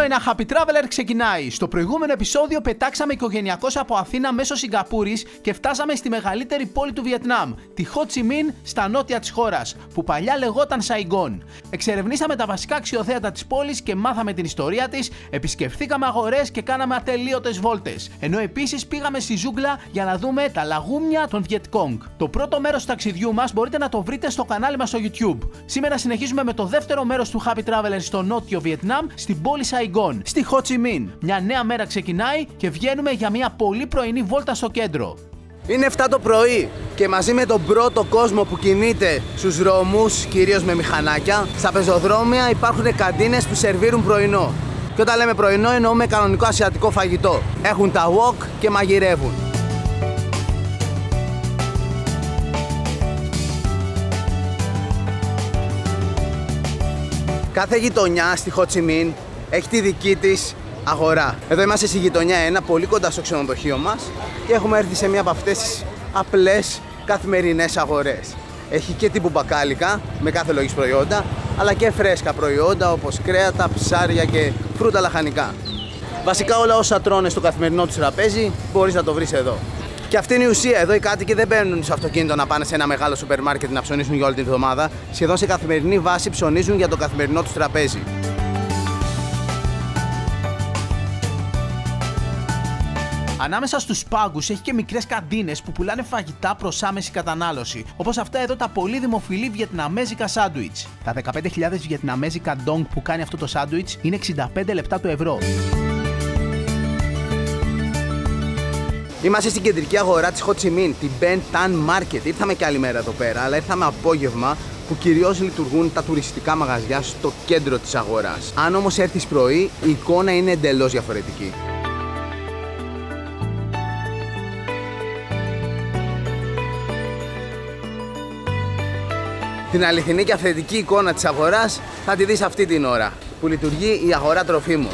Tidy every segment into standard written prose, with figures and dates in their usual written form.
ένα Happy Traveler ξεκινάει. Στο προηγούμενο επεισόδιο πετάξαμε οικογενειακώς από Αθήνα μέσω Σιγκαπούρης και φτάσαμε στη μεγαλύτερη πόλη του Βιετνάμ, τη Χο Τσι Μιν, στα νότια της χώρας, που παλιά λεγόταν Σαϊγκόν. Εξερευνήσαμε τα βασικά αξιοθέατα της πόλης και μάθαμε την ιστορία της, επισκεφθήκαμε αγορές και κάναμε ατελείωτες βόλτες. Ενώ επίσης πήγαμε στη ζούγκλα για να δούμε τα λαγούμια των Βιετκόγκ. Το πρώτο μέρος του ταξιδιού μας μπορείτε να το βρείτε στο κανάλι μας στο YouTube. Σήμερα συνεχίζουμε με το δεύτερο μέρος του Happy Traveler στο νότιο Βιετνάμ, στην πόλη Σαϊγκόν, στη Χο Τσι Μιν. Μια νέα μέρα ξεκινάει και βγαίνουμε για μια πολύ πρωινή βόλτα στο κέντρο. Είναι 7 το πρωί και μαζί με τον πρώτο κόσμο που κινείται στους δρόμους, κυρίως με μηχανάκια, στα πεζοδρόμια υπάρχουν καντίνες που σερβίρουν πρωινό. Και όταν λέμε πρωινό εννοούμε κανονικό ασιατικό φαγητό. Έχουν τα wok και μαγειρεύουν. Κάθε γειτονιά στη Χο Τσι Μιν έχει τη δική της αγορά. Εδώ είμαστε στη γειτονιά 1, πολύ κοντά στο ξενοδοχείο μας και έχουμε έρθει σε μία από αυτές τις απλές καθημερινές αγορές. Έχει και τύπου μπακάλικα με κάθε λογής προϊόντα, αλλά και φρέσκα προϊόντα όπως κρέατα, ψάρια και φρούτα λαχανικά. Βασικά όλα όσα τρώνε στο καθημερινό του τραπέζι μπορείς να το βρεις εδώ. Και αυτή είναι η ουσία. Εδώ οι κάτοικοι δεν μπαίνουν στο αυτοκίνητο να πάνε σε ένα μεγάλο σούπερ μάρκετ να ψωνίσουν για όλη την εβδομάδα. Σχεδόν σε καθημερινή βάση ψωνίζουν για το καθημερινό του τραπέζι. Ανάμεσα στους πάγκους έχει και μικρές καντίνες που πουλάνε φαγητά προς άμεση κατανάλωση, όπως αυτά εδώ τα πολύ δημοφιλή βιετναμέζικα σάντουιτς. Τα 15.000 βιετναμέζικα ντόγκ που κάνει αυτό το σάντουιτς είναι 65 λεπτά το ευρώ. Είμαστε στην κεντρική αγορά της Χο Τσι Μιν, την Ben Thanh Market. Ήρθαμε και άλλη μέρα εδώ πέρα, αλλά ήρθαμε απόγευμα που κυρίως λειτουργούν τα τουριστικά μαγαζιά στο κέντρο της αγοράς. Αν όμως έρθεις πρωί, η εικόνα είναι εντελώς διαφορετική. Την αληθινή και αυθεντική εικόνα της αγοράς θα τη δεις αυτή την ώρα που λειτουργεί η αγορά τροφίμων.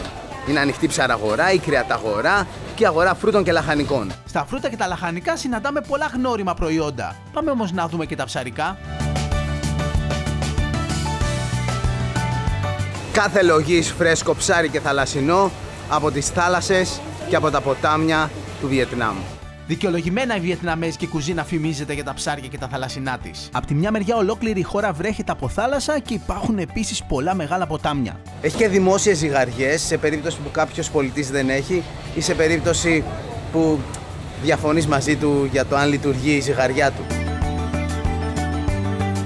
Είναι ανοιχτή ψαραγορά, η κρεαταγορά και η αγορά φρούτων και λαχανικών. Στα φρούτα και τα λαχανικά συναντάμε πολλά γνώριμα προϊόντα. Πάμε όμως να δούμε και τα ψαρικά. Κάθε λογής φρέσκο ψάρι και θαλασσινό από τις θάλασσες και από τα ποτάμια του Βιετνάμ. Δικαιολογημένα η βιετναμέζικη κουζίνα φημίζεται για τα ψάρια και τα θαλασσινά της. Απ' τη μια μεριά ολόκληρη η χώρα βρέχεται από θάλασσα και υπάρχουν επίσης πολλά μεγάλα ποτάμια. Έχει και δημόσιες ζυγαριές σε περίπτωση που κάποιος πολιτής δεν έχει ή σε περίπτωση που διαφωνείς μαζί του για το αν λειτουργεί η ζυγαριά του.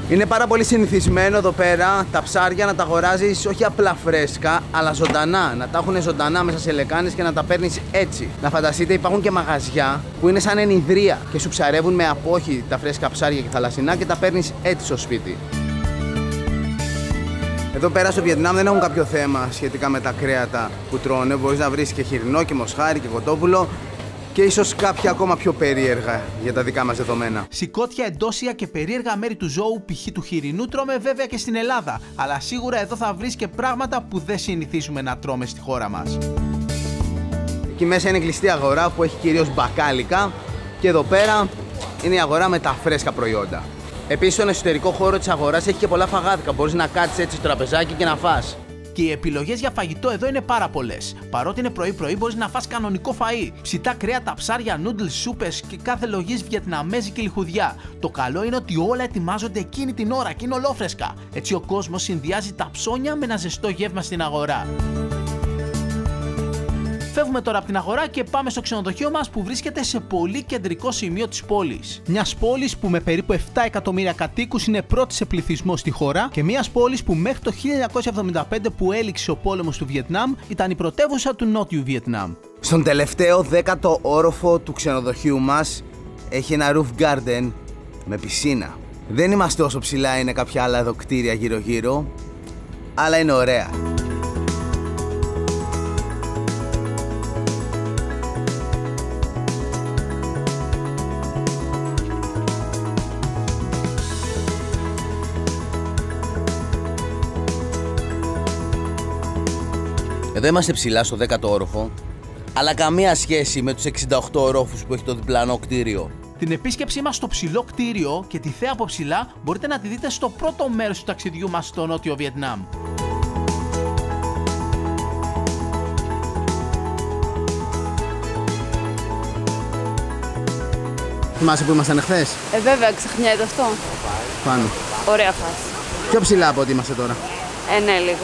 Είναι πάρα πολύ συνηθισμένο εδώ πέρα τα ψάρια να τα αγοράζεις όχι απλά φρέσκα, αλλά ζωντανά. Να τα έχουν ζωντανά μέσα σε λεκάνες και να τα παίρνεις έτσι. Να φανταστείτε, υπάρχουν και μαγαζιά που είναι σαν ενιδρία και σου ψαρεύουν με απόχη τα φρέσκα ψάρια και θαλασσινά και τα παίρνεις έτσι στο σπίτι. Εδώ πέρα στο Βιετνάμ δεν έχουν κάποιο θέμα σχετικά με τα κρέατα που τρώνε. Μπορείς να βρεις και χοιρινό και μοσχάρι και κοτόπουλο. Και ίσως κάποια ακόμα πιο περίεργα για τα δικά μας δεδομένα. Σηκώτια, εντόσια και περίεργα μέρη του ζώου, π.χ. του χοιρινού, τρώμε βέβαια και στην Ελλάδα. Αλλά σίγουρα εδώ θα βρεις και πράγματα που δεν συνηθίζουμε να τρώμε στη χώρα μας. Εκεί μέσα είναι κλειστή αγορά που έχει κυρίως μπακάλικα. Και εδώ πέρα είναι η αγορά με τα φρέσκα προϊόντα. Επίσης, στον εσωτερικό χώρο της αγοράς έχει και πολλά φαγάδικα. Μπορείς να κάτσεις έτσι στο τραπεζάκι και να φας. Και οι επιλογές για φαγητό εδώ είναι πάρα πολλές. Παρότι είναι πρωί-πρωί, μπορείς να φας κανονικό φαΐ. Ψητά κρέατα, ψάρια, νούντλς, σούπες και κάθε λογής βιετναμέζικη λιχουδιά. Το καλό είναι ότι όλα ετοιμάζονται εκείνη την ώρα και είναι ολόφρεσκα. Έτσι ο κόσμος συνδυάζει τα ψώνια με ένα ζεστό γεύμα στην αγορά. Φεύγουμε τώρα από την αγορά και πάμε στο ξενοδοχείο μας που βρίσκεται σε πολύ κεντρικό σημείο της πόλης. Μιας πόλης που με περίπου 7 εκατομμύρια κατοίκους είναι πρώτη σε πληθυσμό στη χώρα και μιας πόλης που μέχρι το 1975 που έληξε ο πόλεμος του Βιετνάμ ήταν η πρωτεύουσα του Νότιου Βιετνάμ. Στον τελευταίο 10ο όροφο του ξενοδοχείου μας έχει ένα roof garden με πισίνα. Δεν είμαστε όσο ψηλά είναι κάποια άλλα εδώ κτίρια γύρω-γύρω, αλλά είναι ωραία. Εδώ είμαστε ψηλά στο 10ο όροφο, αλλά καμία σχέση με τους 68 ορόφους που έχει το διπλανό κτίριο. Την επίσκεψή μας στο ψηλό κτίριο και τη θέα από ψηλά μπορείτε να τη δείτε στο πρώτο μέρος του ταξιδιού μας στο Νότιο Βιετνάμ. Θυμάσαι που ήμασταν εχθές? Βέβαια, ξεχνιέται αυτό. Πάνω. Ωραία φάση. Πιο ψηλά από ό,τι είμαστε τώρα. Ναι, λίγο.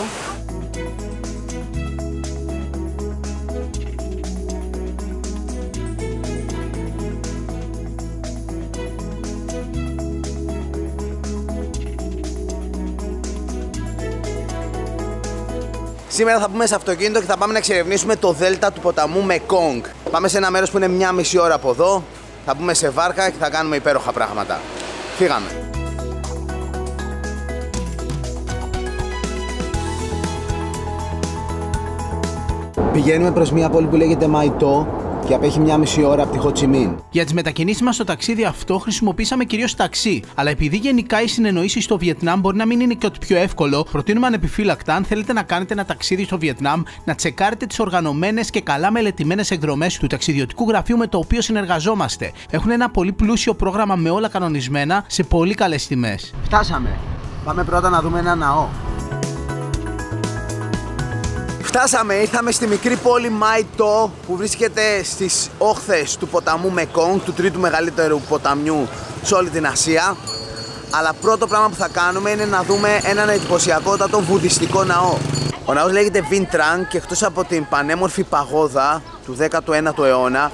Σήμερα θα πούμε σε αυτοκίνητο και θα πάμε να εξερευνήσουμε το δέλτα του ποταμού Μεκόγκ. Πάμε σε ένα μέρος που είναι 1,5 ώρα από εδώ. Θα πούμε σε βάρκα και θα κάνουμε υπέροχα πράγματα. Φύγαμε. Πηγαίνουμε προς μια πόλη που λέγεται Μαϊτό και απέχει 1,5 ώρα από τη Χο Τσι Μίν. Για τις μετακινήσεις μας στο ταξίδι αυτό χρησιμοποίησαμε κυρίως ταξί, αλλά επειδή γενικά οι συνεννοήσεις στο Βιετνάμ μπορεί να μην είναι και ότι πιο εύκολο, προτείνουμε ανεπιφύλακτα, αν θέλετε να κάνετε ένα ταξίδι στο Βιετνάμ, να τσεκάρετε τις οργανωμένες και καλά μελετημένες εκδρομές του ταξιδιωτικού γραφείου με το οποίο συνεργαζόμαστε. Έχουν ένα πολύ πλούσιο πρόγραμμα με όλα κανονισμένα σε πολύ καλές τιμές. Φτάσαμε. Πάμε πρώτα να δούμε ένα ναό. Φτάσαμε, ήρθαμε στη μικρή πόλη Μαϊτό που βρίσκεται στις όχθες του ποταμού Μεκόγκ, του τρίτου μεγαλύτερου ποταμιού σε όλη την Ασία. Αλλά πρώτο πράγμα που θα κάνουμε είναι να δούμε έναν εντυπωσιακότατο βουδιστικό ναό. Ο ναός λέγεται Vinh Trang και εκτός από την πανέμορφη παγόδα του 19ου αιώνα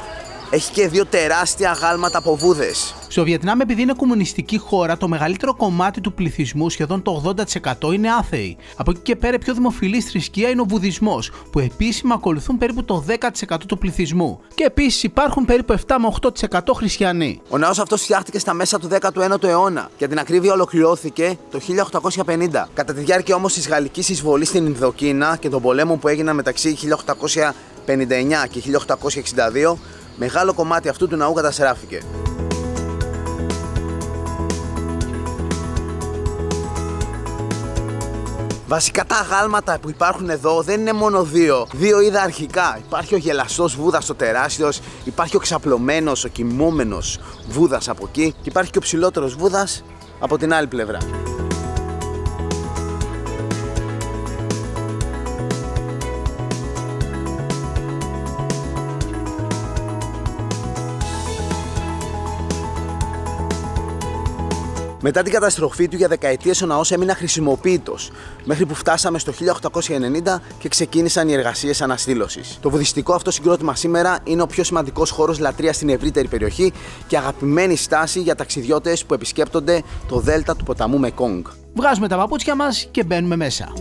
έχει και δύο τεράστια γάλματα από Βούδες. Στο Βιετνάμ, επειδή είναι κομμουνιστική χώρα, το μεγαλύτερο κομμάτι του πληθυσμού, σχεδόν το 80%, είναι άθεοι. Από εκεί και πέρα, η πιο δημοφιλής θρησκεία είναι ο Βουδισμός, που επίσημα ακολουθούν περίπου το 10% του πληθυσμού. Και επίσης υπάρχουν περίπου 7 με 8% χριστιανοί. Ο ναός αυτός φτιάχτηκε στα μέσα του 19ου αιώνα. Για την ακρίβεια, ολοκληρώθηκε το 1850. Κατά τη διάρκεια όμως της γαλλικής εισβολής στην Ινδοκίνα και των πολέμων που έγιναν μεταξύ 1859 και 1862, μεγάλο κομμάτι αυτού του ναού καταστράφηκε. Βασικά τα αγάλματα που υπάρχουν εδώ δεν είναι μόνο δύο. Δύο είδα αρχικά. Υπάρχει ο γελαστός Βούδας ο τεράστιος, υπάρχει ο ξαπλωμένος, ο κοιμούμενος Βούδας από εκεί και υπάρχει και ο ψηλότερος Βούδας από την άλλη πλευρά. Μετά την καταστροφή του για δεκαετίες ο ναός έμεινε αχρησιμοποίητος, μέχρι που φτάσαμε στο 1890 και ξεκίνησαν οι εργασίες αναστήλωσης. Το βουδιστικό αυτό συγκρότημα σήμερα είναι ο πιο σημαντικός χώρος λατρείας στην ευρύτερη περιοχή και αγαπημένη στάση για ταξιδιώτες που επισκέπτονται το δέλτα του ποταμού Μεκόγκ. Βγάζουμε τα παπούτσια μας και μπαίνουμε μέσα.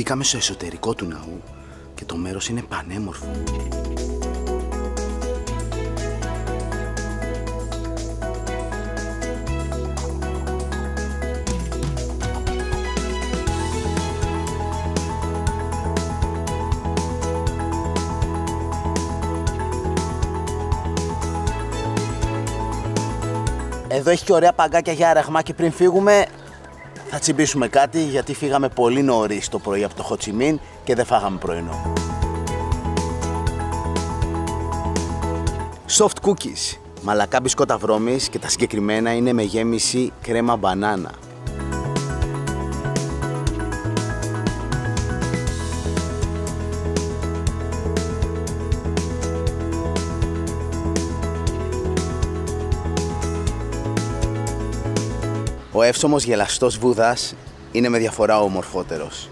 Μπήκαμε στο εσωτερικό του ναού και το μέρος είναι πανέμορφο. Εδώ έχει και ωραία παγκάκια για άραγμα και πριν φύγουμε θα τσιμπήσουμε κάτι γιατί φύγαμε πολύ νωρίς το πρωί από το Χο Τσι Μίν και δεν φάγαμε πρωινό. Soft cookies, μαλακά μπισκότα βρώμης και τα συγκεκριμένα είναι με γέμιση κρέμα μπανάνα. Ο εύσωμος γελαστός Βούδας είναι με διαφορά ομορφότερος.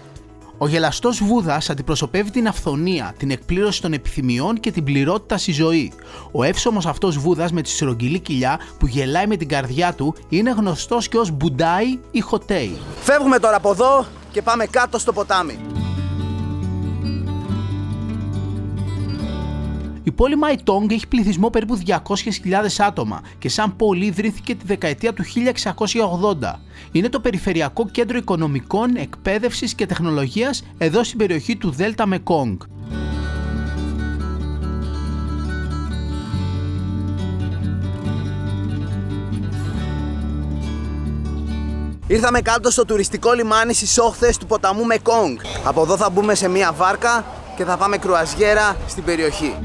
Ο γελαστός Βούδας αντιπροσωπεύει την αυθονία, την εκπλήρωση των επιθυμιών και την πληρότητα στη ζωή. Ο εύσωμος αυτός Βούδας με τη στρογγυλή κοιλιά που γελάει με την καρδιά του είναι γνωστός και ως Μπουντάι ή Χοτέι. Φεύγουμε τώρα από εδώ και πάμε κάτω στο ποτάμι. Η πόλη Μαϊτόγκ έχει πληθυσμό περίπου 200.000 άτομα και σαν πόλη ιδρύθηκε τη δεκαετία του 1680. Είναι το περιφερειακό κέντρο οικονομικών, εκπαίδευσης και τεχνολογίας εδώ στην περιοχή του Δέλτα Μεκόγκ. Ήρθαμε κάτω στο τουριστικό λιμάνι στις όχθες του ποταμού Μεκόγκ. Από εδώ θα μπούμε σε μια βάρκα και θα πάμε κρουαζιέρα στην περιοχή.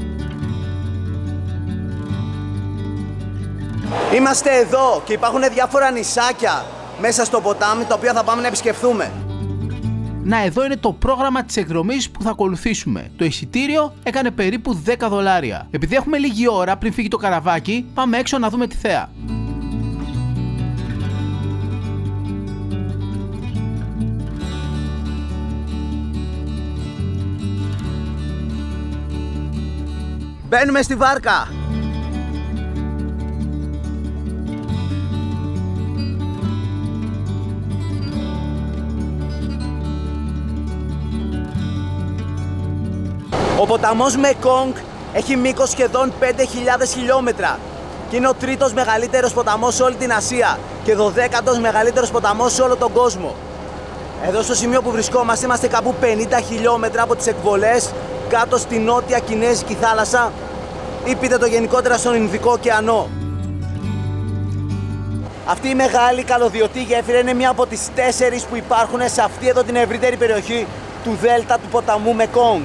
Είμαστε εδώ και υπάρχουν διάφορα νησάκια μέσα στο ποτάμι, τα οποία θα πάμε να επισκεφθούμε. Να, εδώ είναι το πρόγραμμα της εκδρομής που θα ακολουθήσουμε. Το εισιτήριο έκανε περίπου $10. Επειδή έχουμε λίγη ώρα πριν φύγει το καραβάκι, πάμε έξω να δούμε τη θέα. Μπαίνουμε στη βάρκα. Ο ποταμός Μεκόγκ έχει μήκος σχεδόν 5.000 χιλιόμετρα και είναι ο τρίτος μεγαλύτερος ποταμός σε όλη την Ασία και 12ος μεγαλύτερος ποταμός σε όλο τον κόσμο. Εδώ στο σημείο που βρισκόμαστε είμαστε κάπου 50 χιλιόμετρα από τις εκβολές κάτω στη νότια Κινέζικη θάλασσα ή πείτε το γενικότερα στον Ινδικό ωκεανό. Αυτή η μεγάλη καλωδιωτή γέφυρα είναι μία από τις 4 που υπάρχουν σε αυτή εδώ την ευρύτερη περιοχή του δέλτα του ποταμού Μεκόγκ.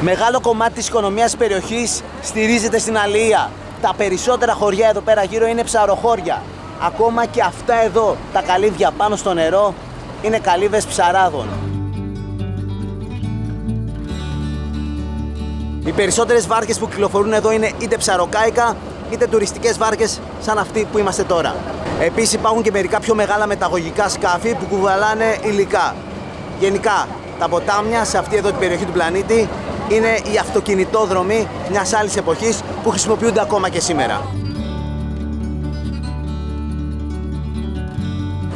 Μεγάλο κομμάτι της οικονομίας της περιοχής στηρίζεται στην αλληλεία. Τα περισσότερα χωριά εδώ πέρα γύρω είναι ψαροχώρια. Ακόμα και αυτά εδώ, τα καλύβια πάνω στο νερό, είναι καλύβες ψαράδων. Οι περισσότερες βάρκες που κυκλοφορούν εδώ είναι είτε ψαροκάικα, είτε τουριστικές βάρκες σαν αυτή που είμαστε τώρα. Επίσης υπάρχουν και μερικά πιο μεγάλα μεταγωγικά σκάφη που κουβαλάνε υλικά. Γενικά, τα ποτάμια σε αυτή εδώ την περιοχή του πλανήτη είναι οι αυτοκινητόδρομοι μιας άλλης εποχής που χρησιμοποιούνται ακόμα και σήμερα.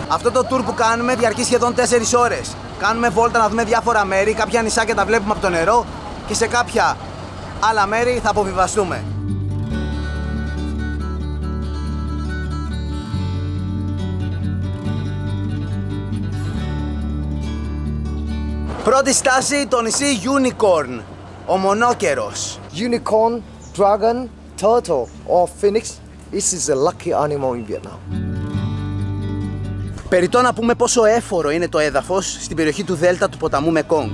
Αυτό το tour που κάνουμε διαρκεί σχεδόν 4 ώρες. Κάνουμε βόλτα να δούμε διάφορα μέρη, κάποια νησάκια τα βλέπουμε από το νερό και σε κάποια άλλα μέρη θα αποβιβαστούμε. Πρώτη στάση, το νησί Unicorn, ο μονόκερος. Unicorn, dragon, turtle or phoenix. This is a lucky animal in Vietnam. Περιττό να πούμε πόσο έφορο είναι το έδαφος στην περιοχή του δέλτα του ποταμού Μεκόγκ.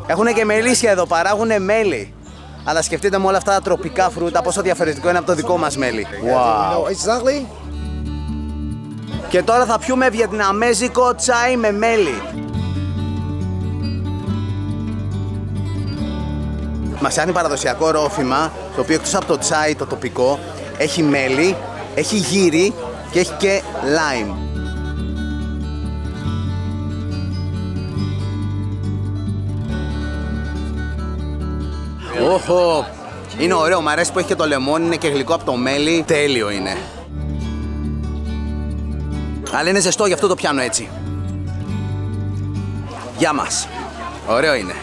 Έχουν και μελίσια εδώ, παράγουνε μέλι. Αλλά σκεφτείτε με όλα αυτά τα τροπικά φρούτα πόσο διαφορετικό είναι από το δικό μας μέλι. Wow. Exactly. Και τώρα θα πιούμε βιετναμέζικο τσάι με μέλι. Μας κάνει παραδοσιακό ρόφημα, το οποίο εκτός από το τσάι το τοπικό, έχει μέλι, έχει γύρι και έχει και λάιμ. Όχο, είναι ωραίο, μου αρέσει που έχει και το λεμόνι, είναι και γλυκό από το μέλι, τέλειο είναι. Αλλά είναι ζεστό, γι' αυτό το πιάνω έτσι. Γεια μας. Ωραίο είναι.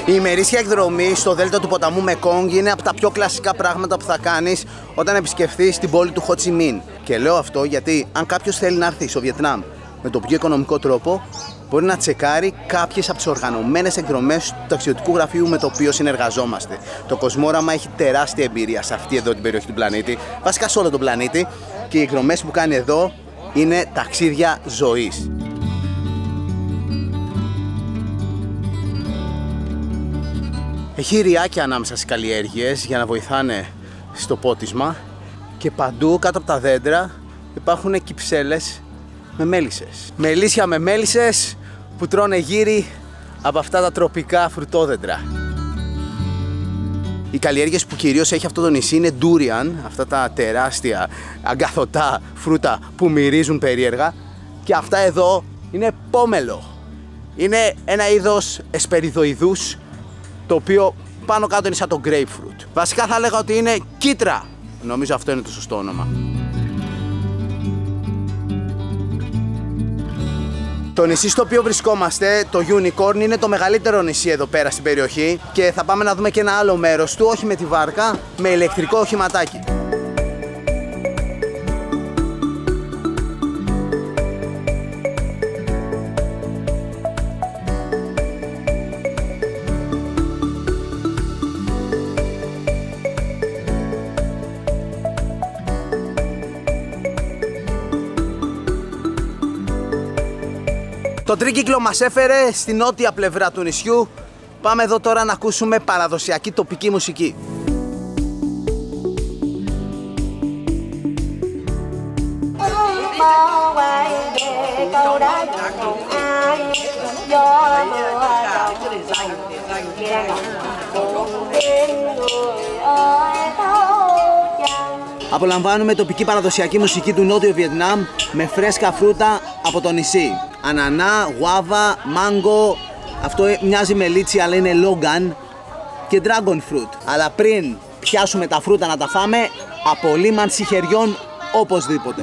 Η ημερήσια εκδρομή στο δέλτα του ποταμού Μεκόγκ είναι από τα πιο κλασικά πράγματα που θα κάνεις όταν επισκεφθείς την πόλη του Χο Τσι Μιν. Και λέω αυτό γιατί αν κάποιος θέλει να έρθει στο Βιετνάμ με τον πιο οικονομικό τρόπο, μπορεί να τσεκάρει κάποιες από τις οργανωμένες εκδρομές του ταξιδιωτικού γραφείου με το οποίο συνεργαζόμαστε. Το Κοσμόραμα έχει τεράστια εμπειρία σε αυτή εδώ την περιοχή του πλανήτη, βασικά σε όλο τον πλανήτη, και οι εκδρομές που κάνει εδώ είναι ταξίδια ζωής. Έχει ριάκια ανάμεσα στις καλλιέργειες για να βοηθάνε στο πότισμα και παντού κάτω από τα δέντρα υπάρχουν κυψέλες με μέλισσες. Μελίσια με μέλισσες που τρώνε γύρι από αυτά τα τροπικά φρουτόδεντρα. Οι καλλιέργειες που κυρίως έχει αυτό το νησί είναι ντούριαν, αυτά τα τεράστια αγκαθωτά φρούτα που μυρίζουν περίεργα, και αυτά εδώ είναι πόμελο. Είναι ένα είδος εσπεριδοειδούς, το οποίο πάνω κάτω είναι σαν το grapefruit. Βασικά θα έλεγα ότι είναι κίτρα. Νομίζω αυτό είναι το σωστό όνομα. Το νησί στο οποίο βρισκόμαστε, το Unicorn, είναι το μεγαλύτερο νησί εδώ πέρα στην περιοχή και θα πάμε να δούμε και ένα άλλο μέρος του, όχι με τη βάρκα, με ηλεκτρικό οχηματάκι. Το τρίκυκλο μας έφερε στη νότια πλευρά του νησιού. Πάμε εδώ τώρα να ακούσουμε παραδοσιακή τοπική μουσική. Απολαμβάνουμε τοπική παραδοσιακή μουσική του Νότιου Βιετνάμ με φρέσκα φρούτα από το νησί. Ανανά, γουάβα, μάγκο, αυτό μοιάζει με λίτσι αλλά είναι λόγκαν, και dragon fruit. Αλλά πριν πιάσουμε τα φρούτα να τα φάμε, απολύμανση χεριών οπωσδήποτε.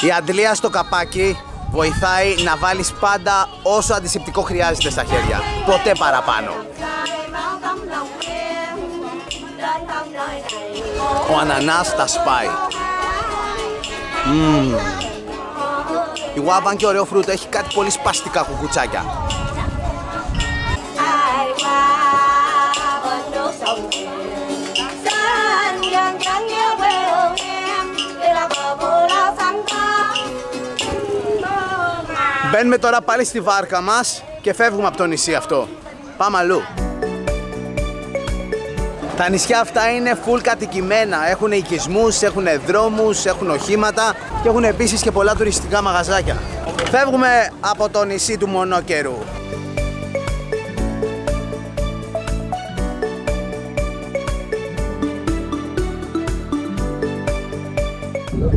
Η αντλία στο καπάκι βοηθάει να βάλεις πάντα όσο αντισηπτικό χρειάζεται στα χέρια. Ποτέ παραπάνω. Ο ανανάς τα σπάει. Η γουάβα, αν και ωραίο φρούτο, έχει κάτι πολύ σπαστικά κουκουτσάκια. Μπαίνουμε τώρα πάλι στη βάρκα μας και φεύγουμε από το νησί αυτό. Πάμε αλλού. Τα νησιά αυτά είναι full κατοικημένα. Έχουν οικισμούς, έχουν δρόμους, έχουν οχήματα και έχουν επίσης και πολλά τουριστικά μαγαζάκια. Φεύγουμε από το νησί του μονόκερου.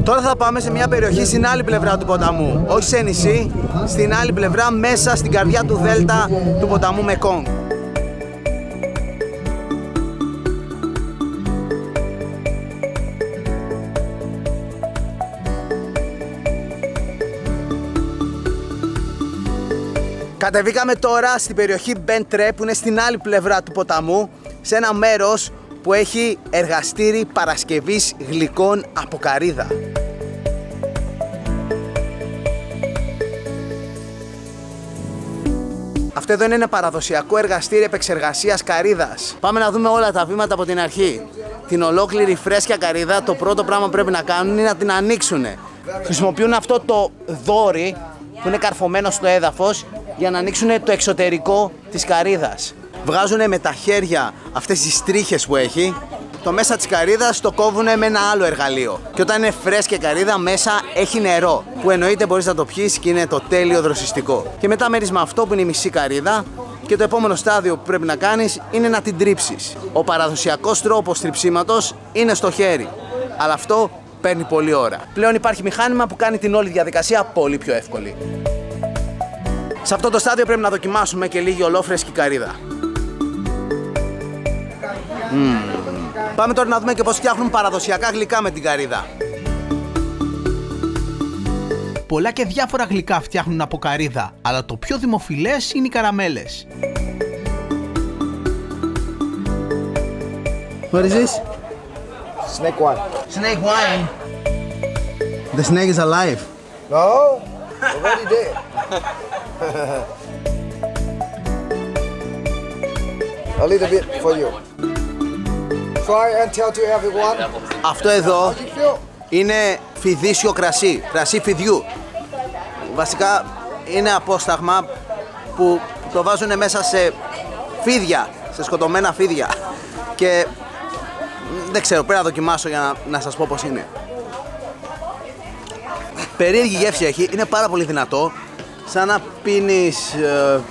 Τώρα θα πάμε σε μια περιοχή στην άλλη πλευρά του ποταμού. Όχι σε νησί, στην άλλη πλευρά, μέσα στην καρδιά του δέλτα του ποταμού Μεκόγκ. Κατεβήκαμε τώρα στην περιοχή Ben Tre που είναι στην άλλη πλευρά του ποταμού, σε ένα μέρος που έχει εργαστήρι παρασκευής γλυκών από καρύδα. Αυτό εδώ είναι ένα παραδοσιακό εργαστήρι επεξεργασίας καρύδας. Πάμε να δούμε όλα τα βήματα από την αρχή. Την ολόκληρη φρέσκια καρύδα, το πρώτο πράγμα που πρέπει να κάνουν είναι να την ανοίξουν. Χρησιμοποιούν αυτό το δόρυ που είναι καρφωμένο στο έδαφος για να ανοίξουν το εξωτερικό της καρύδας. Βγάζουν με τα χέρια αυτές τις τρίχες που έχει, το μέσα της καρύδας το κόβουν με ένα άλλο εργαλείο. Και όταν είναι φρέσκια καρύδα, μέσα έχει νερό, που εννοείται μπορείς να το πιείς και είναι το τέλειο δροσιστικό. Και μετά μέρισμα αυτό που είναι η μισή καρύδα, και το επόμενο στάδιο που πρέπει να κάνεις είναι να την τρίψεις. Ο παραδοσιακός τρόπος τριψίματος είναι στο χέρι, αλλά αυτό παίρνει πολλή ώρα. Πλέον υπάρχει μηχάνημα που κάνει την όλη διαδικασία πολύ πιο εύκολη. Σε αυτό το στάδιο πρέπει να δοκιμάσουμε και λίγη ολόφρεσκη καρύδα. Πάμε τώρα να δούμε και πώς φτιάχνουν παραδοσιακά γλυκά με την καρύδα. Πολλά και διάφορα γλυκά φτιάχνουν από καρύδα, αλλά το πιο δημοφιλές είναι οι καραμέλες. What is this? Snake wine. Snake wine. The snake is alive. No, already dead. A little bit for you. Try and tell to everyone. Αυτό εδώ How you feel? είναι φιδίσιο κρασί, κρασί φιδιού. Βασικά είναι απόσταγμα που το βάζουν μέσα σε φίδια, σε σκοτωμένα φίδια. Και δεν ξέρω, πρέπει να δοκιμάσω για να σας πω πώς είναι. Περίεργη γεύση έχει, είναι πάρα πολύ δυνατό. Σαν να πίνεις,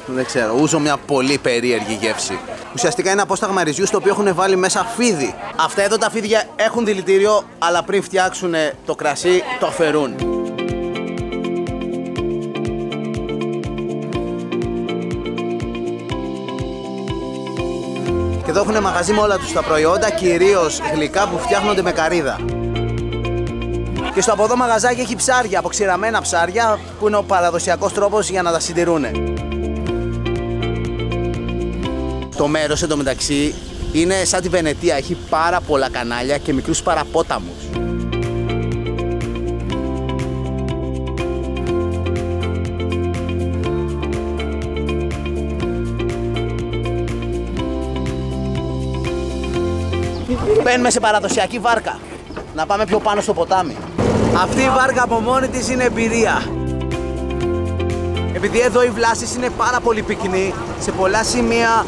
δεν ξέρω, ούζο μια πολύ περίεργη γεύση. Ουσιαστικά είναι απόσταγμα ρυζιού στο οποίο έχουν βάλει μέσα φίδι. Αυτά εδώ τα φίδια έχουν δηλητήριο, αλλά πριν φτιάξουν το κρασί το αφαιρούν. Και εδώ έχουν μαγαζί με όλα τους τα προϊόντα, κυρίως γλυκά που φτιάχνονται με καρύδα. Και στο από εδώ μαγαζάκι έχει ψάρια, αποξηραμένα ψάρια, που είναι ο παραδοσιακός τρόπος για να τα συντηρούν. Το μέρος εντωμεταξύ είναι σαν τη Βενετία, έχει πάρα πολλά κανάλια και μικρούς παραπόταμους. Μπαίνουμε σε παραδοσιακή βάρκα, να πάμε πιο πάνω στο ποτάμι. Αυτή η βάρκα από μόνη της είναι εμπειρία. Επειδή εδώ οι βλάσεις είναι πάρα πολύ πυκνοί, σε πολλά σημεία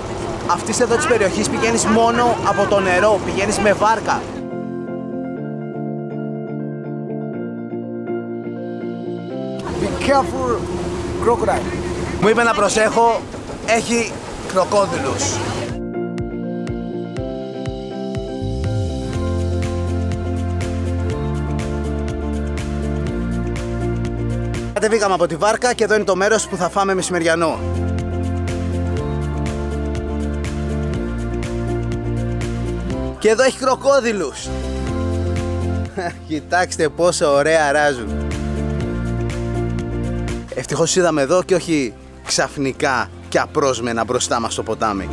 αυτής εδώ της περιοχής πηγαίνεις μόνο από το νερό, πηγαίνεις με βάρκα. Be careful, crocodile. Μου είπε να προσέχω, έχει κροκόδιλους. Κατεβήκαμε από τη βάρκα και εδώ είναι το μέρος που θα φάμε μεσημεριανό. Και εδώ έχει κροκόδιλους. Κοιτάξτε πόσο ωραία ράζουν. Ευτυχώς είδαμε εδώ και όχι ξαφνικά και απρόσμενα μπροστά μας στο ποτάμι.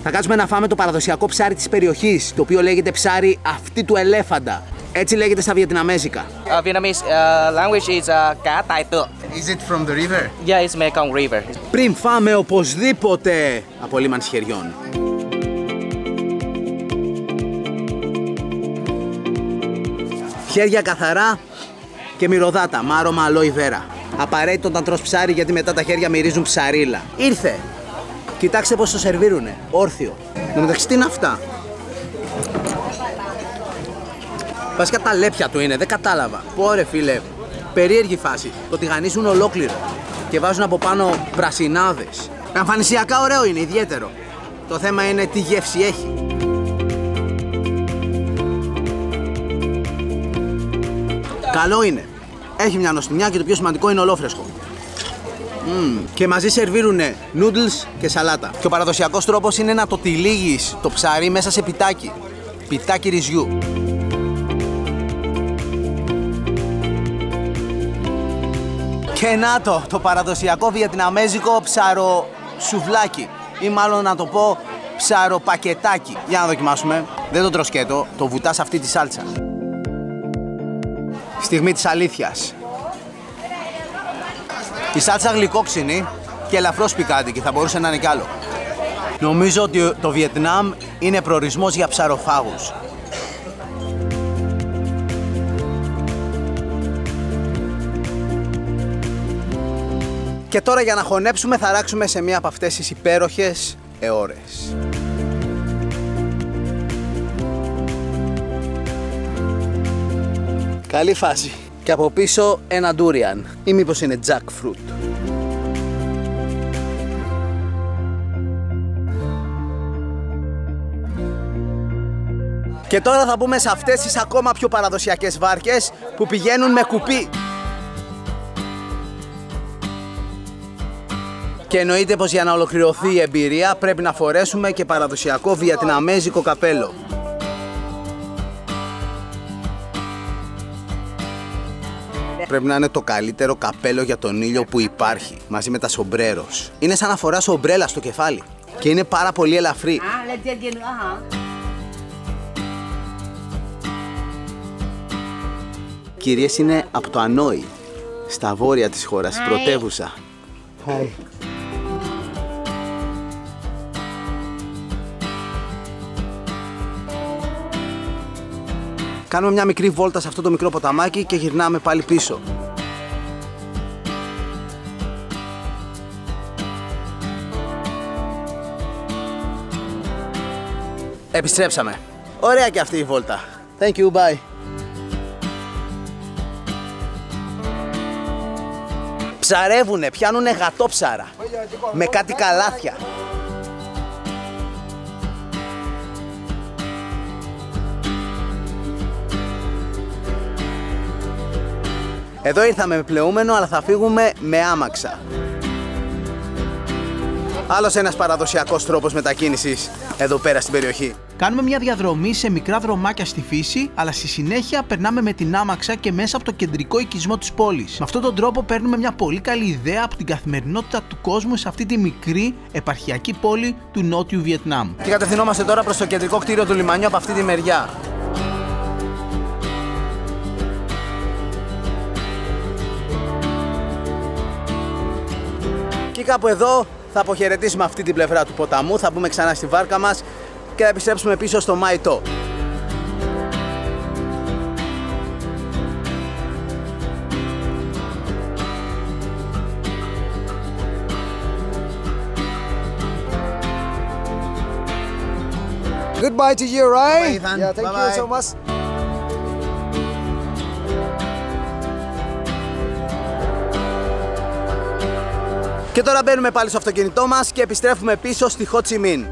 Θα κάτσουμε να φάμε το παραδοσιακό ψάρι της περιοχής, το οποίο λέγεται ψάρι αυτή του ελέφαντα. Έτσι λέγεται στα βιετναμέζικα. Vietnamese language is cá tai tượng. Is it from the river? Yeah, it's Mekong River. Πριν φάμε οπωσδήποτε από λίμανση χεριών. Χέρια καθαρά και μυρωδάτα, με άρωμα αλόι βέρα. Απαραίτητο όταν τρως ψάρι γιατί μετά τα χέρια μυρίζουν ψαρίλα. Ήρθε! Κοιτάξτε πως το σερβίρουνε, όρθιο. Εν μεταξύ τι είναι αυτά? Βασικά τα λέπια του είναι, δεν κατάλαβα. Πόρε φίλε, περίεργη φάση. Το τηγανίζουν ολόκληρο και βάζουν από πάνω πρασινάδες. Εμφανισιακά ωραίο είναι, ιδιαίτερο. Το θέμα είναι τι γεύση έχει. Καλό είναι. Έχει μια νοστιμιά και το πιο σημαντικό είναι ολόφρεσκο. Και μαζί σερβίρουνε noodles και σαλάτα. Και ο παραδοσιακός τρόπος είναι να το τυλίγεις το ψάρι μέσα σε πιτάκι. Πιτάκι ρυζιού. Και να το παραδοσιακό βιετναμέζικο ψαροσουβλάκι. Ή μάλλον να το πω ψαροπακετάκι. Για να δοκιμάσουμε. Δεν το τροσκέτο, το βουτάς αυτή τη σάλτσα. Στιγμή της αλήθειας. Η σάλτσα γλυκόξινη και ελαφρώς πικάντικη, θα μπορούσε να είναι κι άλλο. Νομίζω ότι το Βιετνάμ είναι προορισμός για ψαροφάγους. Και τώρα για να χωνέψουμε θα ράξουμε σε μία από αυτές τις υπέροχες εώρες. Καλή φάση. Και από πίσω ένα ντούριαν. Ή μήπως είναι jackfruit. Και τώρα θα μπούμε σε αυτές τις ακόμα πιο παραδοσιακές βάρκες που πηγαίνουν με κουπί. Και εννοείται πως για να ολοκληρωθεί η εμπειρία πρέπει να φορέσουμε και παραδοσιακό βιετναμέζικο καπέλο. Πρέπει να είναι το καλύτερο καπέλο για τον ήλιο που υπάρχει, μαζί με τα σομπρέρος. Είναι σαν να φοράς ομπρέλα στο κεφάλι και είναι πάρα πολύ ελαφρύ. Κυρίες, είναι από το Ανόη, στα βόρεια της χώρας, πρωτεύουσα. Hi. Κάνουμε μια μικρή βόλτα σε αυτό το μικρό ποταμάκι και γυρνάμε πάλι πίσω. Επιστρέψαμε. Ωραία και αυτή η βόλτα. Thank you, bye. Ψαρεύουνε, πιάνουνε γατόψαρα με κάτι καλάθια. Εδώ ήρθαμε με πλεούμενο, αλλά θα φύγουμε με άμαξα. Άλλος ένας παραδοσιακός τρόπος μετακίνησης εδώ πέρα στην περιοχή. Κάνουμε μια διαδρομή σε μικρά δρομάκια στη φύση, αλλά στη συνέχεια περνάμε με την άμαξα και μέσα από το κεντρικό οικισμό της πόλης. Με αυτόν τον τρόπο παίρνουμε μια πολύ καλή ιδέα από την καθημερινότητα του κόσμου σε αυτή τη μικρή επαρχιακή πόλη του Νότιου Βιετνάμ. Και κατευθυνόμαστε τώρα προς το κεντρικό κτίριο του λιμανιού από αυτή τη μεριά. Και κάπου εδώ θα αποχαιρετήσουμε αυτή την πλευρά του ποταμού, θα μπούμε ξανά στη βάρκα μας και θα επιστρέψουμε πίσω στο Μάιτο. Goodbye to you, right? Bye, Ethan. Yeah, thank you Bye-bye. so much. Και τώρα μπαίνουμε πάλι στο αυτοκίνητό μας και επιστρέφουμε πίσω στη Ho Chi Minh.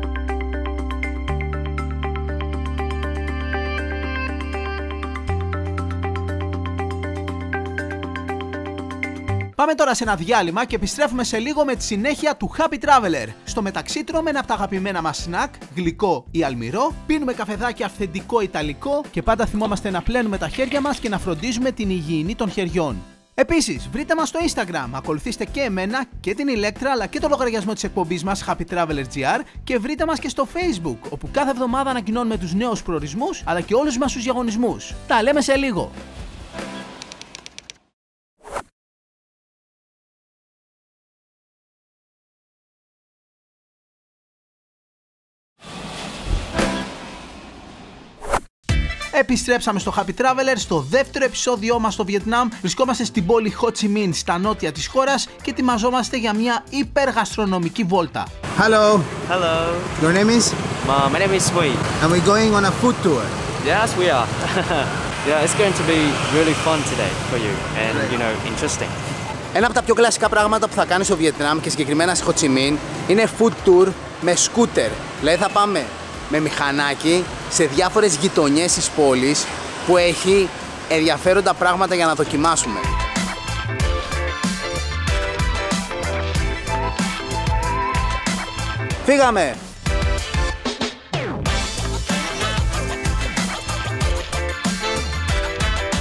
Πάμε τώρα σε ένα διάλειμμα και επιστρέφουμε σε λίγο με τη συνέχεια του Happy Traveler. Στο μεταξύ τρώμε ένα από τα αγαπημένα μας σνακ, γλυκό ή αλμυρό, πίνουμε καφεδάκι αυθεντικό ιταλικό και πάντα θυμόμαστε να πλένουμε τα χέρια μας και να φροντίζουμε την υγιεινή των χεριών. Επίσης, βρείτε μας στο Instagram, ακολουθήστε και εμένα και την Ηλέκτρα αλλά και το λογαριασμό της εκπομπής μας Happy Traveler GR και βρείτε μας και στο Facebook, όπου κάθε εβδομάδα ανακοινώνουμε τους νέους προορισμούς αλλά και όλους μας τους διαγωνισμούς. Τα λέμε σε λίγο! Επιστρέψαμε στο Happy Traveler, στο δεύτερο επεισόδιό μας στο Βιετνάμ. Βρισκόμαστε στην πόλη Ho Chi Minh, στα νότια της χώρας και ετοιμαζόμαστε για μια υπεργαστρονομική βόλτα. Hello. Hello. Your name is? My name is Sui. And we're going on a food tour. Yes, we are. Yeah, it's going to be really fun today for you and, you know, interesting. Ένα από τα πιο κλασικά πράγματα που θα κάνεις στο Βιετνάμ και συγκεκριμένα στη Ho Chi Minh είναι food tour με σκούτερ. Δηλαδή θα πάμε με μηχανάκι σε διάφορες γειτονιές της πόλης που έχει ενδιαφέροντα πράγματα για να δοκιμάσουμε. Φύγαμε!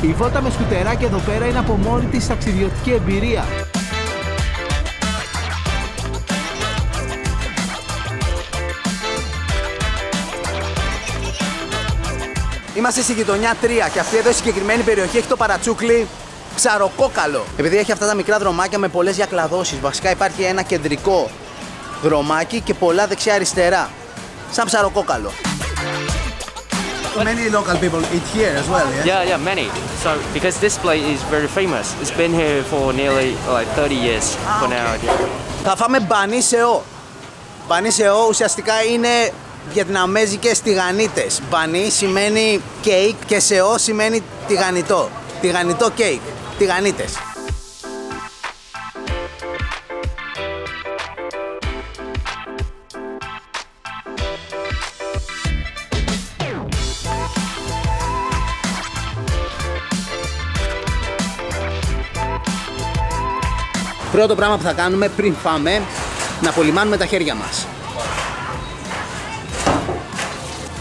Η βόλτα με σκουτεράκι εδώ πέρα είναι από μόνη της ταξιδιωτική εμπειρία. Είμαστε στη γειτονιά 3 και αυτή εδώ η συγκεκριμένη περιοχή έχει το παρατσούκλι Ψαροκόκαλο. Επειδή έχει αυτά τα μικρά δρομάκια με πολλές διακλαδώσεις, βασικά υπάρχει ένα κεντρικό δρομάκι και πολλά δεξιά-αριστερά. Σαν Ψαροκόκαλο. Many local people eat here as well, yeah? Yeah, many. So, because this place is very famous. It's been here for nearly like 30 years for now. Θα φάμε μπανί σεό. Μπανί σεό ουσιαστικά είναι βιετναμέζικες τηγανίτες. Μπανί σημαίνει κέικ και σεό σημαίνει τηγανιτό. Τηγανιτό κέικ. Τηγανίτες. Πρώτο πράγμα που θα κάνουμε πριν φάμε, να απολυμάνουμε τα χέρια μας.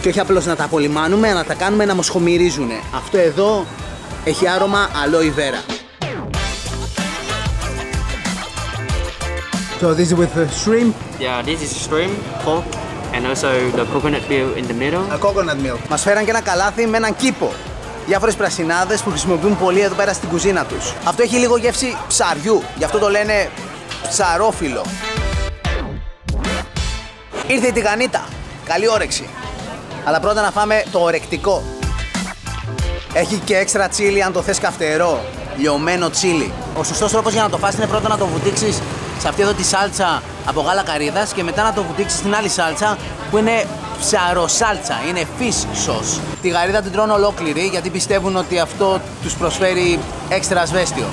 Και όχι απλώς να τα απολυμάνουμε, να τα κάνουμε να μοσχομυρίζουνε. Αυτό εδώ έχει άρωμα aloe vera. So this is with the shrimp? Yeah, this is shrimp, pork, and also the coconut milk in the middle. A coconut milk. Μας φέραν και ένα καλάθι με έναν κήπο. Διάφορες πρασινάδες που χρησιμοποιούν πολύ εδώ πέρα στην κουζίνα τους. Αυτό έχει λίγο γεύση ψαριού, γι' αυτό το λένε ψαρόφυλλο. Ήρθε η τηγανίτα. Καλή όρεξη. Αλλά πρώτα να φάμε το ορεκτικό. Έχει και έξτρα τσίλι αν το θες καυτερό. Λιωμένο τσίλι. Ο σωστός τρόπος για να το φας είναι πρώτα να το βουτήξεις σε αυτή εδώ τη σάλτσα από γάλα καρύδας και μετά να το βουτήξεις στην άλλη σάλτσα που είναι ψαροσάλτσα, είναι fish sauce. Τη γαρίδα την τρώνε ολόκληρη γιατί πιστεύουν ότι αυτό τους προσφέρει έξτρα ασβέστιο.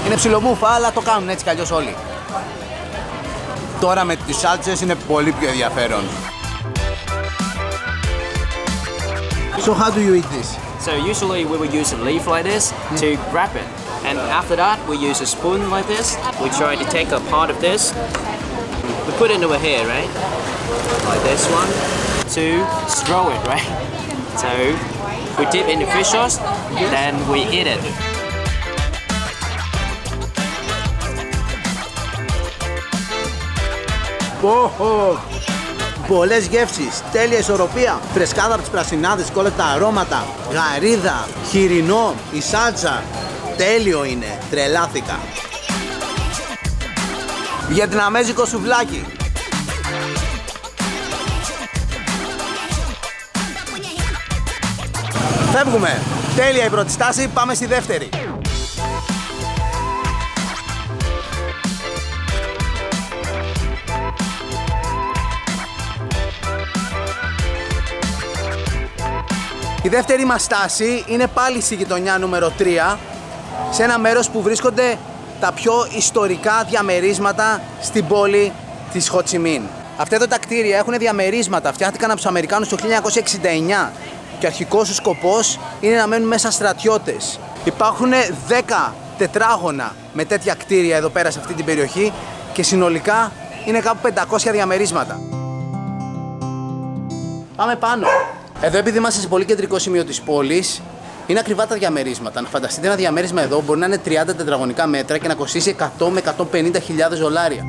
Είναι ψιλομούφα αλλά το κάνουν έτσι κι αλλιώς όλοι. Τώρα με τις σάλτσες είναι πολύ πιο ενδιαφέρον. So how do you eat this? So usually we will use a leaf like this to wrap it. And after that we use a spoon like this. We try to take a part of this. We put it over here, right? Like this one. To straw it, right? So we dip in the fish sauce, then we eat it. Πολλές γεύσεις, τέλεια ισορροπία, φρεσκάδα από τις πρασινάδες και όλα τα αρώματα, γαρίδα, χοιρινό, η σάλτσα, τέλειο είναι, τρελάθηκα. Βιετναμέζικο σουβλάκι. Φεύγουμε, τέλεια η πρώτη στάση, πάμε στη δεύτερη. Η δεύτερη μας στάση είναι πάλι στη γειτονιά νούμερο 3, σε ένα μέρος που βρίσκονται τα πιο ιστορικά διαμερίσματα στην πόλη της Χο Τσι Μιν. Αυτά εδώ τα κτίρια έχουν διαμερίσματα, φτιάχτηκαν από τους Αμερικάνους το 1969 και ο αρχικός τους σκοπός είναι να μένουν μέσα στρατιώτες. Υπάρχουν 10 τετράγωνα με τέτοια κτίρια εδώ πέρα σε αυτή την περιοχή και συνολικά είναι κάπου 500 διαμερίσματα. Πάμε πάνω. Εδώ, επειδή είμαστε σε πολύ κεντρικό σημείο της πόλης, είναι ακριβά τα διαμερίσματα. Να φανταστείτε, ένα διαμέρισμα εδώ μπορεί να είναι 30 τετραγωνικά μέτρα και να κοστίσει 100 με 150.000 δολάρια.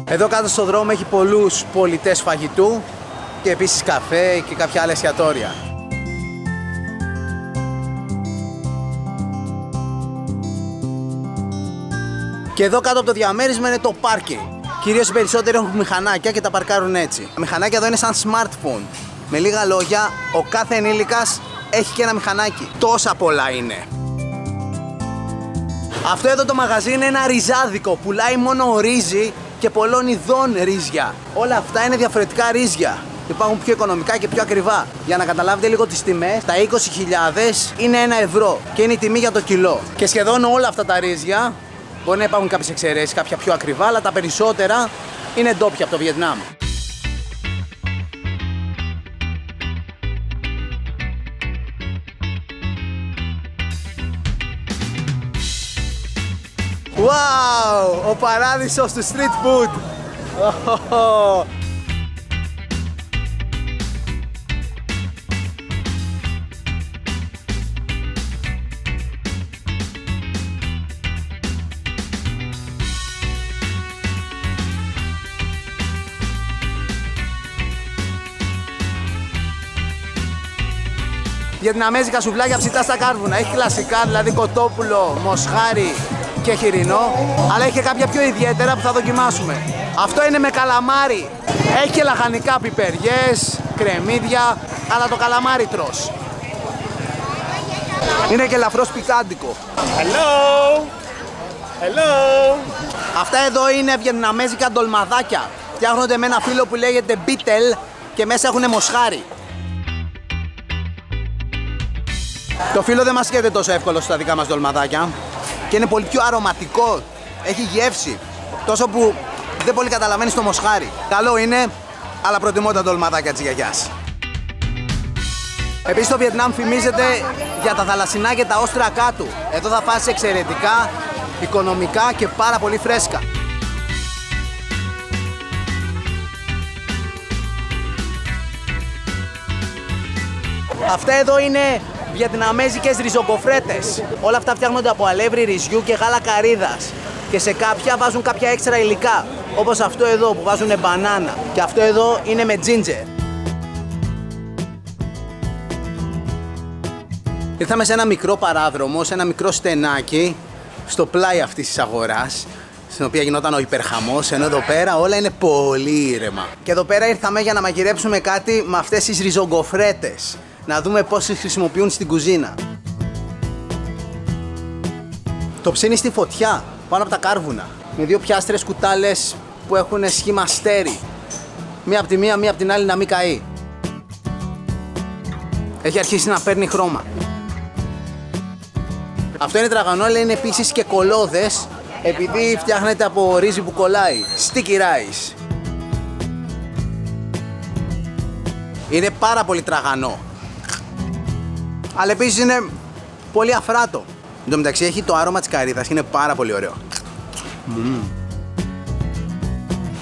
Εδώ κάτω στο δρόμο έχει πολλούς πολιτές φαγητού και επίσης καφέ και κάποια άλλα εστιατόρια. Και εδώ κάτω από το διαμέρισμα είναι το πάρκινγκ. Κυρίως οι περισσότεροι έχουν μηχανάκια και τα παρκάρουν έτσι. Τα μηχανάκια εδώ είναι σαν smartphone. Με λίγα λόγια, ο κάθε ενήλικας έχει και ένα μηχανάκι. Τόσα πολλά είναι. Αυτό εδώ το μαγαζί είναι ένα ριζάδικο. Πουλάει μόνο ρύζι και πολλών ειδών ρύζια. Όλα αυτά είναι διαφορετικά ρύζια. Υπάρχουν πιο οικονομικά και πιο ακριβά. Για να καταλάβετε λίγο τις τιμές, τα 20.000 είναι 1 ευρώ και είναι η τιμή για το κιλό. Και σχεδόν όλα αυτά τα ρύζια, μπορεί να υπάρχουν κάποιες εξαιρέσεις, κάποια πιο ακριβά, αλλά τα περισσότερα είναι ντόπια από το Βιετνάμ. Wow! Ο παράδεισος του street food! Βιετναμέζικα σουβλάκια ψητά στα κάρβουνα. Έχει κλασικά, δηλαδή κοτόπουλο, μοσχάρι και χοιρινό, αλλά έχει και κάποια πιο ιδιαίτερα που θα δοκιμάσουμε. Αυτό είναι με καλαμάρι. Έχει και λαχανικά, πιπεριές, κρεμμύδια, αλλά το καλαμάρι τρως. Είναι και ελαφρώς πικάντικο. Hello! Hello! Αυτά εδώ είναι βιετναμέζικα ντολμαδάκια. Φτιάχνονται με ένα φύλλο που λέγεται μπίτελ και μέσα έχουν μοσχάρι. Το φύλλο δεν μας καίται τόσο εύκολο στα δικά μας ντολμαδάκια και είναι πολύ πιο αρωματικό, έχει γεύση, τόσο που δεν πολύ καταλαβαίνεις το μοσχάρι. Καλό είναι, αλλά προτιμώ τα ντολμαδάκια της γιαγιάς. Επίσης το Βιετνάμ φημίζεται για τα θαλασσινά και τα όστρα κάτω. Εδώ θα φάσεις εξαιρετικά, οικονομικά και πάρα πολύ φρέσκα. Αυτά εδώ είναι βιετναμέζικες ριζοκοφρέτες. Όλα αυτά φτιάχνονται από αλεύρι ρυζιού και γάλα καρύδας. Και σε κάποια βάζουν κάποια έξτρα υλικά. Όπως αυτό εδώ που βάζουν μπανάνα. Και αυτό εδώ είναι με ginger. Ήρθαμε σε ένα μικρό παράδρομο, σε ένα μικρό στενάκι, στο πλάι αυτής της αγοράς, στην οποία γινόταν ο υπερχαμός, ενώ εδώ πέρα όλα είναι πολύ ήρεμα. Και εδώ πέρα ήρθαμε για να μαγειρέψουμε κάτι με αυτές τις ριζογκοφρέτες. Να δούμε πώς τις χρησιμοποιούν στην κουζίνα. Το ψήνει στη φωτιά, πάνω από τα κάρβουνα, με δύο πιάστρες κουτάλες που έχουν σχήμα αστέρι. Μία από τη μία, μία από την άλλη να μην καεί. Έχει αρχίσει να παίρνει χρώμα. Αυτό είναι τραγανό, αλλά είναι επίσης και κολόδες, επειδή φτιάχνεται από ρύζι που κολλάει. Sticky rice. Είναι πάρα πολύ τραγανό. Αλλά επίσης είναι πολύ αφράτο. Εν τω μεταξύ έχει το άρωμα της καρύδας και είναι πάρα πολύ ωραίο.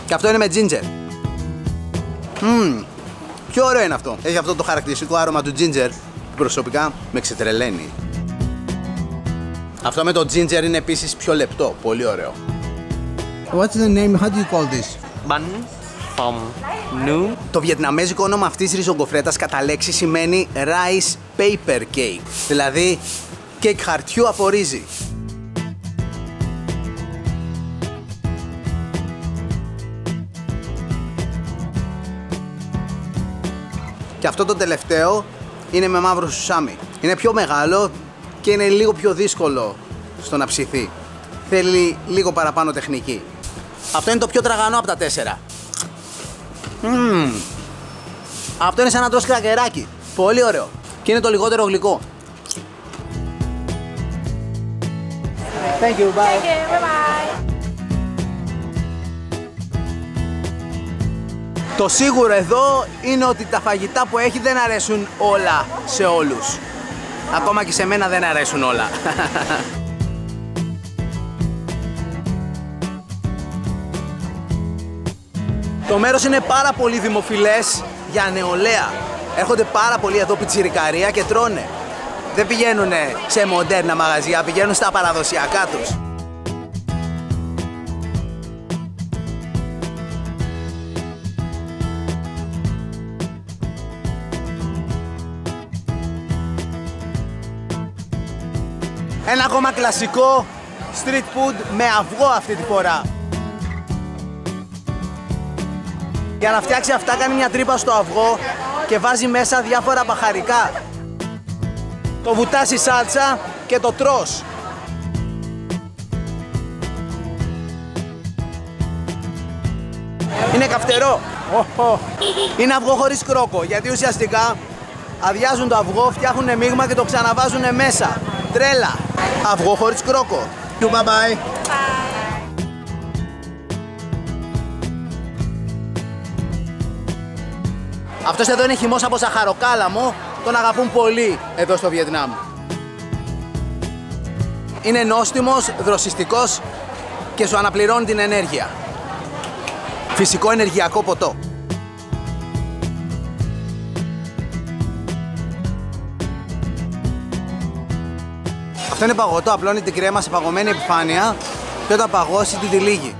Και αυτό είναι με ginger. Πιο ωραίο είναι αυτό. Έχει αυτό το χαρακτηριστικό άρωμα του ginger που προσωπικά με ξετρελαίνει. Αυτό με το ginger είναι επίσης πιο λεπτό. Πολύ ωραίο. What's the name? How do you call this? Bánh phồng nướng. Το βιετναμέζικο όνομα αυτής της ριζογκοφρέτας κατά λέξη σημαίνει rice paper cake. Δηλαδή κέικ χαρτιού από ρύζι. Και αυτό το τελευταίο είναι με μαύρο σουσάμι. Είναι πιο μεγάλο και είναι λίγο πιο δύσκολο στο να ψηθεί. Θέλει λίγο παραπάνω τεχνική. Αυτό είναι το πιο τραγανό από τα 4. Αυτό είναι σαν να τρως κρακεράκι. Πολύ ωραίο. Και είναι το λιγότερο γλυκό. Thank you, bye. Bye-bye. Το σίγουρο εδώ είναι ότι τα φαγητά που έχει δεν αρέσουν όλα σε όλους. Ακόμα και σε μένα δεν αρέσουν όλα. Το μέρος είναι πάρα πολύ δημοφιλές για νεολαία. Έρχονται πάρα πολλοί εδώ πιτσιρικαρία και τρώνε. Δεν πηγαίνουν σε μοντέρνα μαγαζιά, πηγαίνουν στα παραδοσιακά τους. Ένα ακόμα κλασικό street food με αυγό αυτή τη φορά. Για να φτιάξει αυτά κάνει μια τρύπα στο αυγό και βάζει μέσα διάφορα μπαχαρικά. Το βουτάς στη σάλτσα και το τρως. Είναι καυτερό. Είναι αυγό χωρίς κρόκο, γιατί ουσιαστικά αδειάζουν το αυγό, φτιάχνουν μείγμα και το ξαναβάζουν μέσα. Τρέλα. Αυγό χωρίς κρόκο. Bye bye. Αυτός εδώ είναι χυμός από ζαχαροκάλαμο, τον αγαπούν πολύ εδώ στο Βιετνάμ. Είναι νόστιμος, δροσιστικός και σου αναπληρώνει την ενέργεια. Φυσικό ενεργειακό ποτό. Αυτό είναι παγωτό, απλώνει την κρέμα σε παγωμένη επιφάνεια και όταν παγώσει την τυλίγει.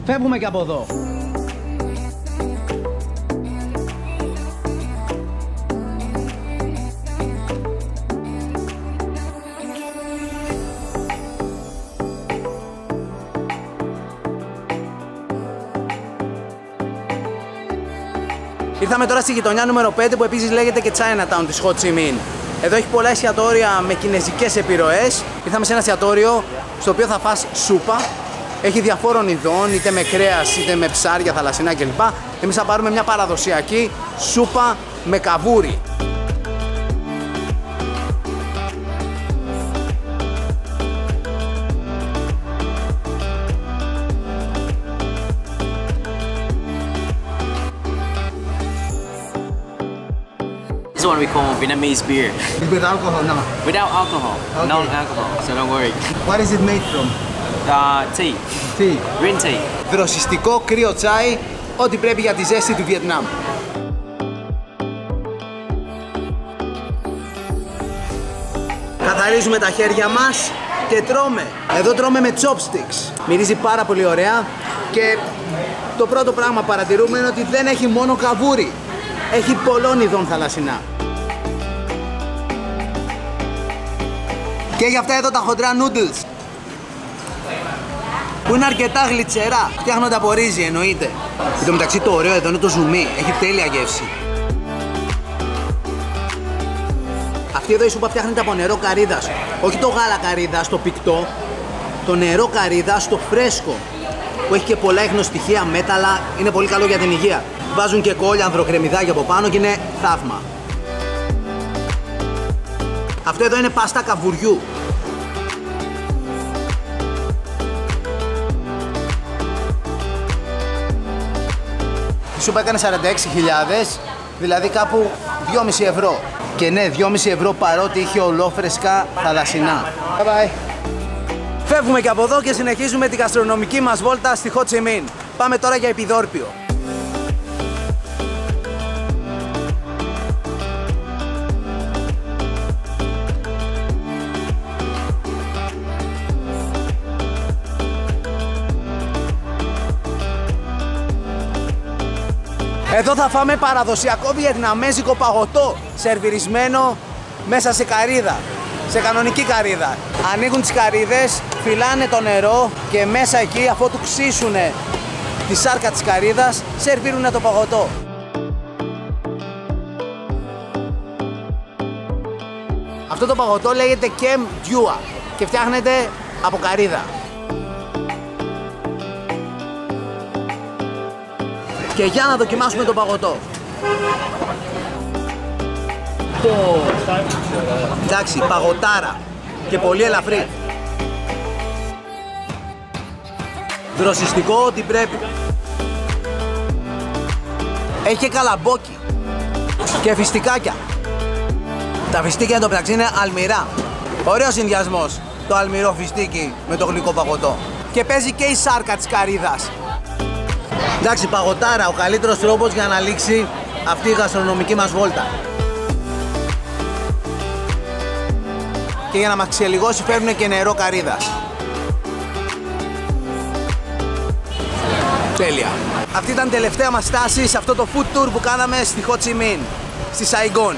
Φεύγουμε και από εδώ. Ήρθαμε τώρα στη γειτονιά νούμερο 5 που επίσης λέγεται και Chinatown της Ho Chi Minh. Εδώ έχει πολλά εστιατόρια με κινεζικές επιρροές. Ήρθαμε σε ένα εστιατόριο στο οποίο θα φας σούπα. Έχει διαφόρων ειδών, είτε με κρέας, είτε με ψάρια, θαλασσινά κλπ. Εμείς θα πάρουμε μια παραδοσιακή σούπα με καβούρι. This is what we call Vietnamese beer. With alcohol, no. Without alcohol, Okay. non-alcohol, so don't worry. What is it made from? Tea, Tea. green tea. Δροσιστικό κρύο τσάι, ό,τι πρέπει για τη ζέστη του Βιετνάμ. Καθαρίζουμε τα χέρια μας και τρώμε. Εδώ τρώμε με chopsticks. Μυρίζει πάρα πολύ ωραία και το πρώτο πράγμα που παρατηρούμε είναι ότι δεν έχει μόνο καβούρι. Έχει πολλών ειδών θαλασσινά. Και για αυτά εδώ τα χοντρά noodles που είναι αρκετά γλιτσερά. Φτιάχνονται από ρύζι, εννοείται. Εν τω μεταξύ το ωραίο εδώ είναι το ζουμί. Έχει τέλεια γεύση. Αυτή εδώ η σούπα φτιάχνεται από νερό καρύδας. Όχι το γάλα καρύδας, το πικτό. Το νερό καρύδας, το φρέσκο. Που έχει και πολλά ίχνοστοιχεία, μέταλλα. Είναι πολύ καλό για την υγεία. Βάζουν και κόλιανδρο, κρεμμυδάκι από πάνω και είναι θαύμα. Αυτό εδώ είναι πάστα καβουριού. Η σούπα έκανε 46.000, δηλαδή κάπου 2,5 ευρώ. Και ναι, 2,5 ευρώ παρότι είχε ολόφρεσκα θαλασσινά. Bye bye. Φεύγουμε και από εδώ και συνεχίζουμε την γαστρονομική μας βόλτα στη Ho Chi Minh. Πάμε τώρα για επιδόρπιο. Εδώ θα φάμε παραδοσιακό βιετναμέζικο παγωτό, σερβιρισμένο μέσα σε καρύδα, σε κανονική καρύδα. Ανοίγουν τις καρύδες, φυλάνε το νερό και μέσα εκεί, αφού του ξύσουνε τη σάρκα της καρύδας, σερβίρουνε το παγωτό. Αυτό το παγωτό λέγεται Kem Dua και φτιάχνεται από καρύδα. Και για να δοκιμάσουμε το παγωτό. Εντάξει, παγωτάρα και πολύ ελαφρύ. Δροσιστικό ό,τι πρέπει. Έχει και καλαμπόκι και φιστικάκια. Τα φιστίκια εντωμεταξύ είναι αλμυρά. Ωραίος συνδυασμός το αλμυρό φιστίκι με το γλυκό παγωτό. Και παίζει και η σάρκα της καρύδας. Εντάξει, παγωτάρα, ο καλύτερος τρόπος για να λήξει αυτή η γαστρονομική μας βόλτα. Και για να μας ξελιγώσει φέρνουν και νερό καρύδας. Τέλεια. Αυτή ήταν η τελευταία μας στάση σε αυτό το food tour που κάναμε στη Ho Chi Minh, στη Saigon.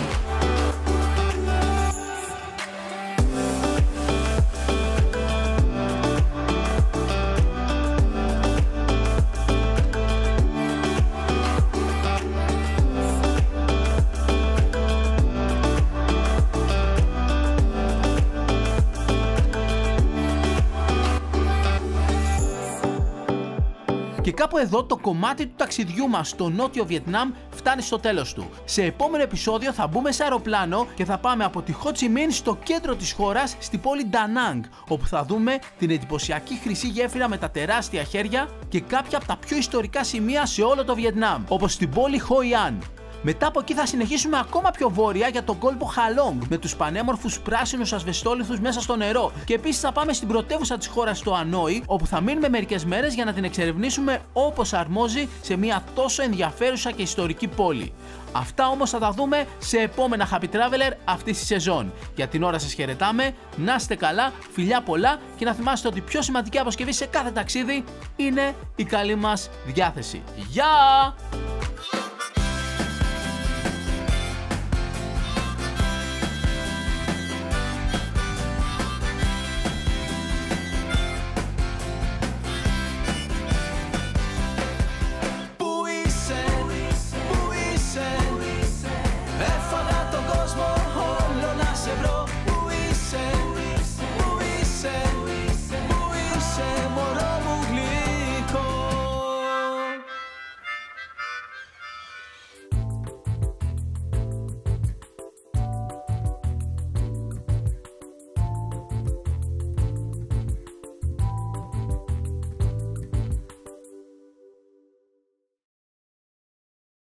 Και κάπου εδώ το κομμάτι του ταξιδιού μας στο Νότιο Βιετνάμ φτάνει στο τέλος του. Σε επόμενο επεισόδιο θα μπούμε σε αεροπλάνο και θα πάμε από τη Ho Chi Minh στο κέντρο της χώρας, στη πόλη Da Nang, όπου θα δούμε την εντυπωσιακή χρυσή γέφυρα με τα τεράστια χέρια και κάποια από τα πιο ιστορικά σημεία σε όλο το Βιετνάμ, όπως την πόλη Hoi An. Μετά από εκεί θα συνεχίσουμε ακόμα πιο βόρεια για τον κόλπο Halong με τους πανέμορφους πράσινους ασβεστόλιθους μέσα στο νερό. Και επίσης θα πάμε στην πρωτεύουσα της χώρας, το Ανόη, όπου θα μείνουμε μερικές μέρες για να την εξερευνήσουμε όπως αρμόζει σε μια τόσο ενδιαφέρουσα και ιστορική πόλη. Αυτά όμως θα τα δούμε σε επόμενα Happy Traveler αυτής της σεζόν. Για την ώρα σας χαιρετάμε, να είστε καλά, φιλιά πολλά και να θυμάστε ότι η πιο σημαντική αποσκευή σε κάθε ταξίδι είναι η καλή μας διάθεση. Γεια!